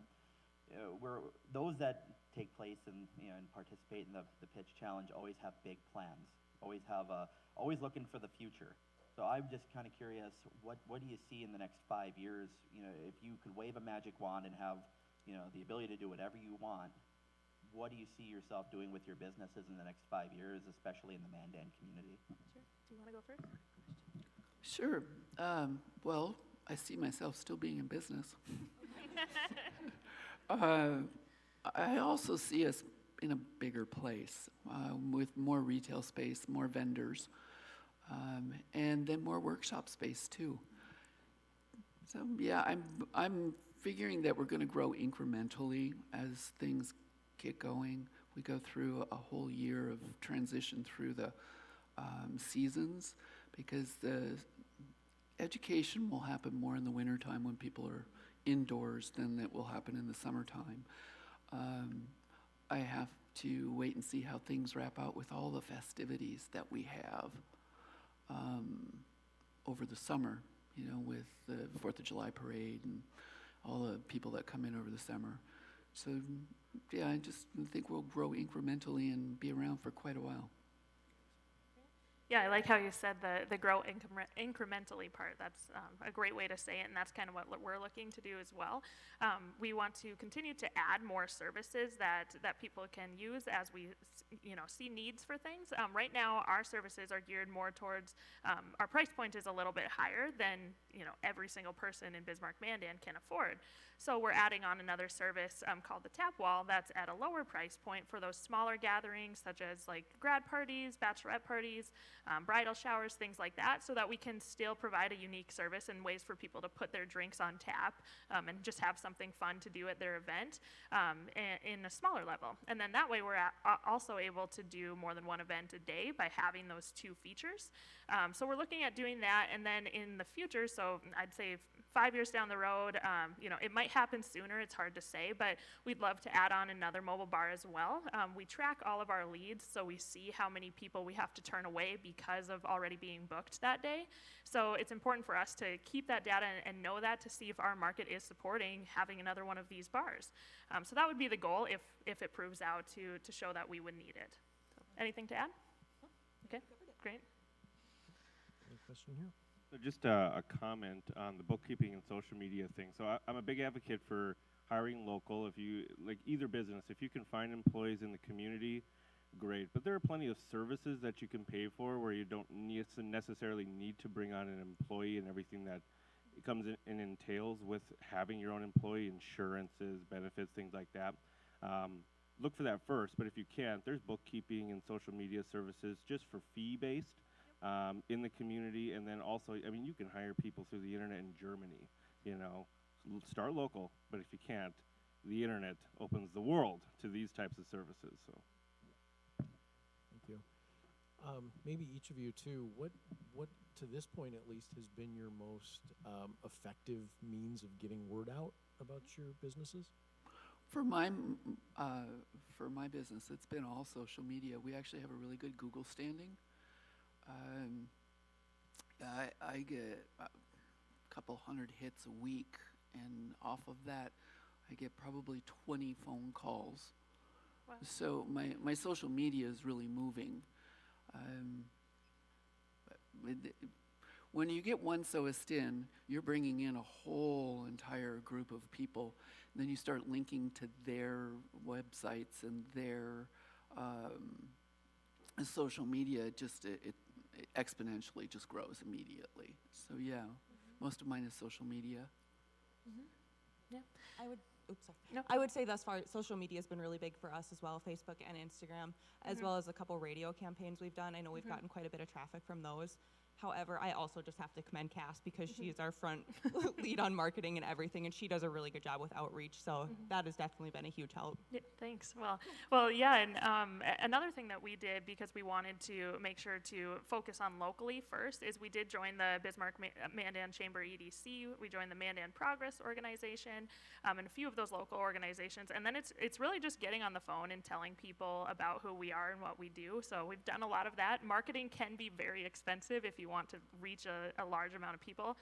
Those that take place and participate in the Pitch Challenge always have big plans, always looking for the future. So I'm just kind of curious, what do you see in the next 5 years? If you could wave a magic wand and have the ability to do whatever you want, what do you see yourself doing with your businesses in the next 5 years, especially in the Mandan community? Sure. Do you want to go first? Sure. Well, I see myself still being in business. I also see us in a bigger place with more retail space, more vendors, and then more workshop space too. So yeah, I'm figuring that we're going to grow incrementally as things get going. We go through a whole year of transition through the seasons, because the education will happen more in the wintertime when people are indoors than it will happen in the summertime. I have to wait and see how things wrap out with all the festivities that we have over the summer, with the 4th of July parade and all the people that come in over the summer. So yeah, I just think we'll grow incrementally and be around for quite a while. Yeah, I like how you said the grow incrementally part. That's a great way to say it, and that's kind of what we're looking to do as well. We want to continue to add more services that people can use as we see needs for things. Right now, our services are geared more towards, our price point is a little bit higher than every single person in Bismarck-Mandan can afford. So we're adding on another service called the Tap Wall that's at a lower price point for those smaller gatherings, such as like grad parties, bachelorette parties, bridal showers, things like that, so that we can still provide a unique service and ways for people to put their drinks on tap and just have something fun to do at their event in a smaller level. And then that way we're also able to do more than one event a day by having those two features. So we're looking at doing that, and then in the future, so I'd say 5 years down the road, it might happen sooner, it's hard to say, but we'd love to add on another mobile bar as well. We track all of our leads, so we see how many people we have to turn away because of already being booked that day. So it's important for us to keep that data and know that, to see if our market is supporting having another one of these bars. So that would be the goal if it proves out to show that we would need it. So, anything to add? Okay, great. Any question here? So just a comment on the bookkeeping and social media thing. So I'm a big advocate for hiring local. If you, like either business, if you can find employees in the community, great. But there are plenty of services that you can pay for where you don't necessarily need to bring on an employee and everything that it comes in and entails with having your own employee, insurances, benefits, things like that. Look for that first, but if you can't, there's bookkeeping and social media services just for fee-based. In the community, and then also, I mean, you can hire people through the internet in Germany, start local, but if you can't, the internet opens the world to these types of services, so. Thank you. Maybe each of you too, what to this point at least has been your most effective means of getting word out about your businesses? For my business, it's been all social media. We actually have a really good Google standing. I get a couple hundred hits a week and off of that, I get probably 20 phone calls. Wow. So my social media is really moving. When you get one sewist in, you're bringing in a whole entire group of people. And then you start linking to their websites and their social media. It exponentially just grows immediately. So yeah, most of mine is social media. Yeah, oops, sorry. No. I would say thus far, social media has been really big for us as well, Facebook and Instagram, as well as a couple radio campaigns we've done. I know we've gotten quite a bit of traffic from those. However, I also just have to commend Cass because she is our front lead on marketing and everything, and she does a really good job with outreach. So that has definitely been a huge help. Yeah, thanks. Well, yeah, and another thing that we did because we wanted to make sure to focus on locally first is we did join the Bismarck Mandan Chamber EDC. We joined the Mandan Progress Organization and a few of those local organizations. And then it's really just getting on the phone and telling people about who we are and what we do. So we've done a lot of that. Marketing can be very expensive if you want to reach a large amount of people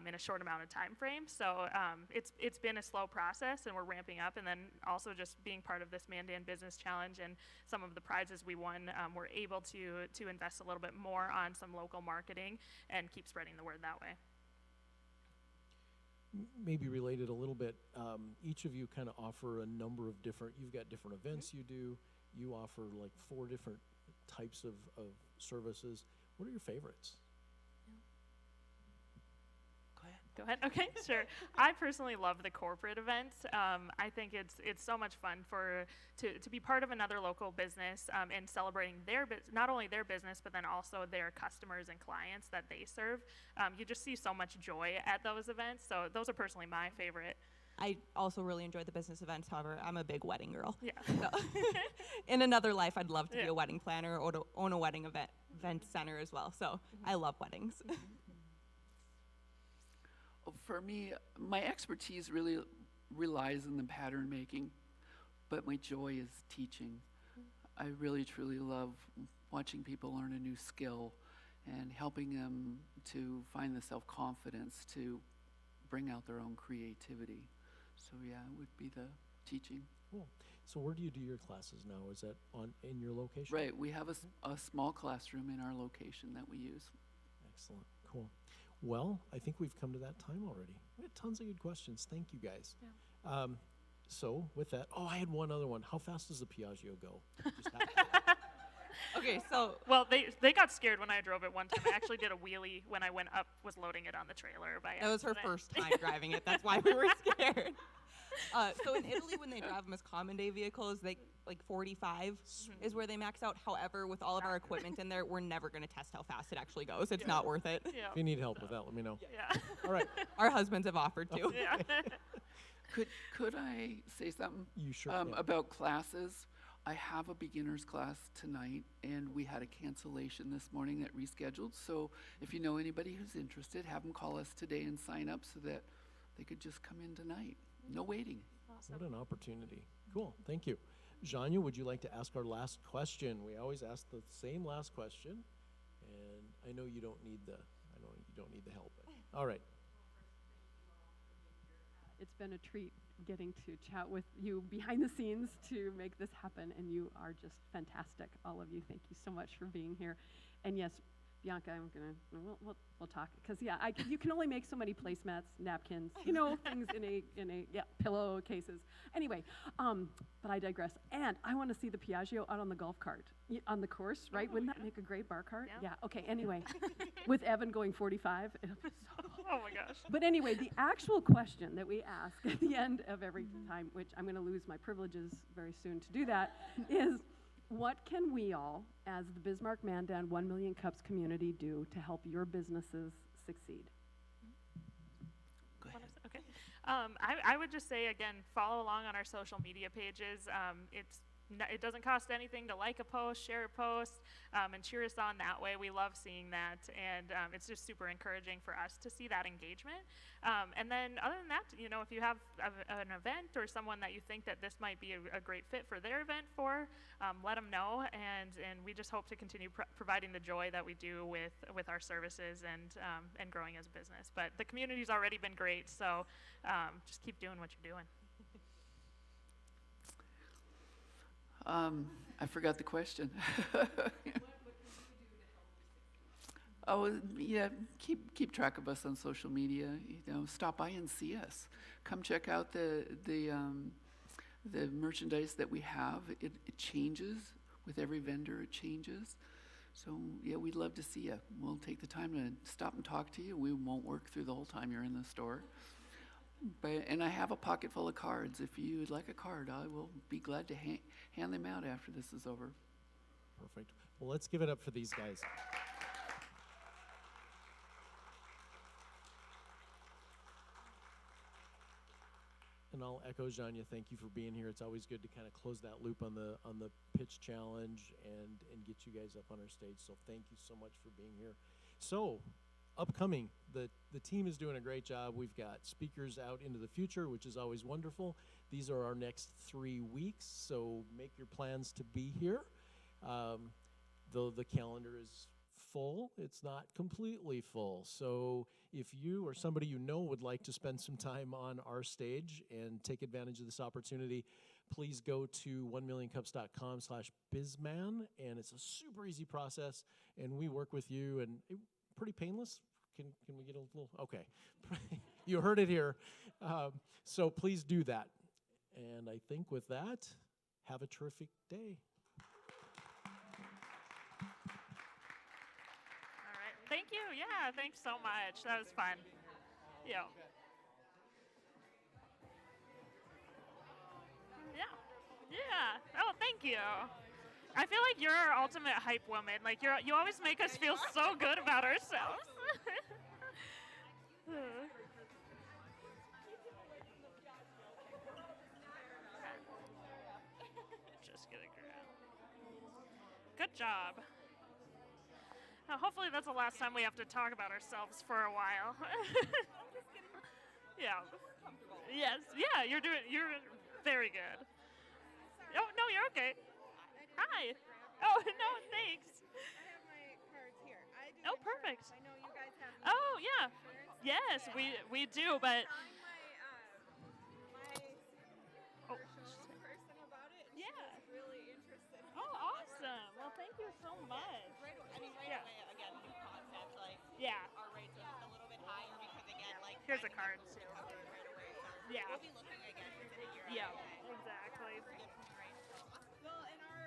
in a short amount of time frame. So it's been a slow process, and we're ramping up. And then also just being part of this Mandan Business Challenge and some of the prizes we won, we're able to invest a little bit more on some local marketing and keep spreading the word that way. Maybe related a little bit, each of you kind of offer a number of different, you've got different events you do, you offer like 4 different types of services. What are your favorites? Go ahead. Okay, sure. I personally love the corporate events. I think it's so much fun to be part of another local business and celebrating not only their business, but then also their customers and clients that they serve. You just see so much joy at those events. So those are personally my favorite. I also really enjoy the business events. However, I'm a big wedding girl. Yeah. So in another life, I'd love to be a wedding planner or to own a wedding event center as well. So I love weddings. For me, my expertise really relies in the pattern making, but my joy is teaching. I really, truly love watching people learn a new skill and helping them to find the self-confidence to bring out their own creativity. So yeah, it would be the teaching. Cool. So where do you do your classes now? Is that in your location? Right, we have a small classroom in our location that we use. Excellent, cool. Well, I think we've come to that time already. We had tons of good questions. Thank you, guys. Yeah. So with that, I had one other one. How fast does the Piaggio go? Okay, so well, they got scared when I drove it one time. I actually did a wheelie when I went up, was loading it on the trailer by that was her accident. first time driving it. That's why we were scared. So in Italy, when they drive them as common day vehicles, they like 45 is where they max out. However, with all of our equipment in there, we're never going to test how fast it actually goes. It's not worth it. Yeah. If you need help with that, let me know. Yeah. All right. Our husbands have offered to. Yeah. Could I say something? You sure can. About classes? I have a beginner's class tonight, and we had a cancellation this morning that rescheduled. So if you know anybody who's interested, have them call us today and sign up so that they could just come in tonight. No waiting. Awesome. What an opportunity. Cool, thank you. Janya, would you like to ask our last question? We always ask the same last question, and I know you don't need the help. But, all right. It's been a treat getting to chat with you behind the scenes to make this happen, and you are just fantastic, all of you. Thank you so much for being here. And yes, Bianca, we'll talk, because you can only make so many placemats, napkins, things in a pillow cases. Anyway, but I digress. And I want to see the Piaggio out on the golf cart on the course, right? Wouldn't that make a great bar cart? Yeah. Okay. Anyway, with Evan going 45, it'll be so cool. Oh my gosh. But anyway, the actual question that we ask at the end of every time, which I'm going to lose my privileges very soon to do that, is what can we all, as the Bismarck Mandan 1 Million Cups community, do to help your businesses succeed? Go ahead. Okay. I would just say, again, follow along on our social media pages. it doesn't cost anything to like a post, share a post, and cheer us on that way. We love seeing that, and it's just super encouraging for us to see that engagement. And then other than that, you know, if you have an event or someone that you think that this might be a great fit for their event for, let them know, and we just hope to continue providing the joy that we do with our services and growing as a business. But the community's already been great, so just keep doing what you're doing. I forgot the question. Oh, yeah, keep track of us on social media. You know, stop by and see us. Come check out the merchandise that we have. It changes with every vendor. It changes. So yeah, we'd love to see you. We'll take the time to stop and talk to you. We won't work through the whole time you're in the store. And I have a pocket full of cards. If you would like a card, I will be glad to hand them out after this is over. Perfect. Well, let's give it up for these guys. And I'll echo Janya. Thank you for being here. It's always good to kind of close that loop on the pitch challenge and get you guys up on our stage. So thank you so much for being here. So upcoming, the team is doing a great job. We've got speakers out into the future, which is always wonderful. These are our next 3 weeks, so make your plans to be here. Though the calendar is full, it's not completely full. So if you or somebody you know would like to spend some time on our stage and take advantage of this opportunity, please go to 1millioncups.com/bizman, and it's a super easy process, and we work with you, and pretty painless. Can we get a little, okay. You heard it here. So please do that. And I think with that, have a terrific day. All right. Thank you. Yeah, thanks so much. That was fun. Yeah. Yeah. Yeah. Oh, thank you. I feel like you're our ultimate hype woman. Like you always make us feel so good about ourselves. Just gonna grab. Good job. Now, hopefully that's the last time we have to talk about ourselves for a while. Yeah. Yes. Yeah, you're very good. Oh, no, you're okay. Hi. Oh, no, thanks. I have my cards here. I do Oh, perfect. I know you guys have. Oh, yeah. Yes, we do, but My commercial person about it. And Yeah. She was really interested. Oh, awesome. Well, thank you so much. Right Yeah. away, again, new concept, like Yeah. our rates are just a little bit higher because, again, like Here's a finding card, people too. to cover it right away. So Yeah. we'll be looking again within a year. Yeah, anyway. exactly. Good, great.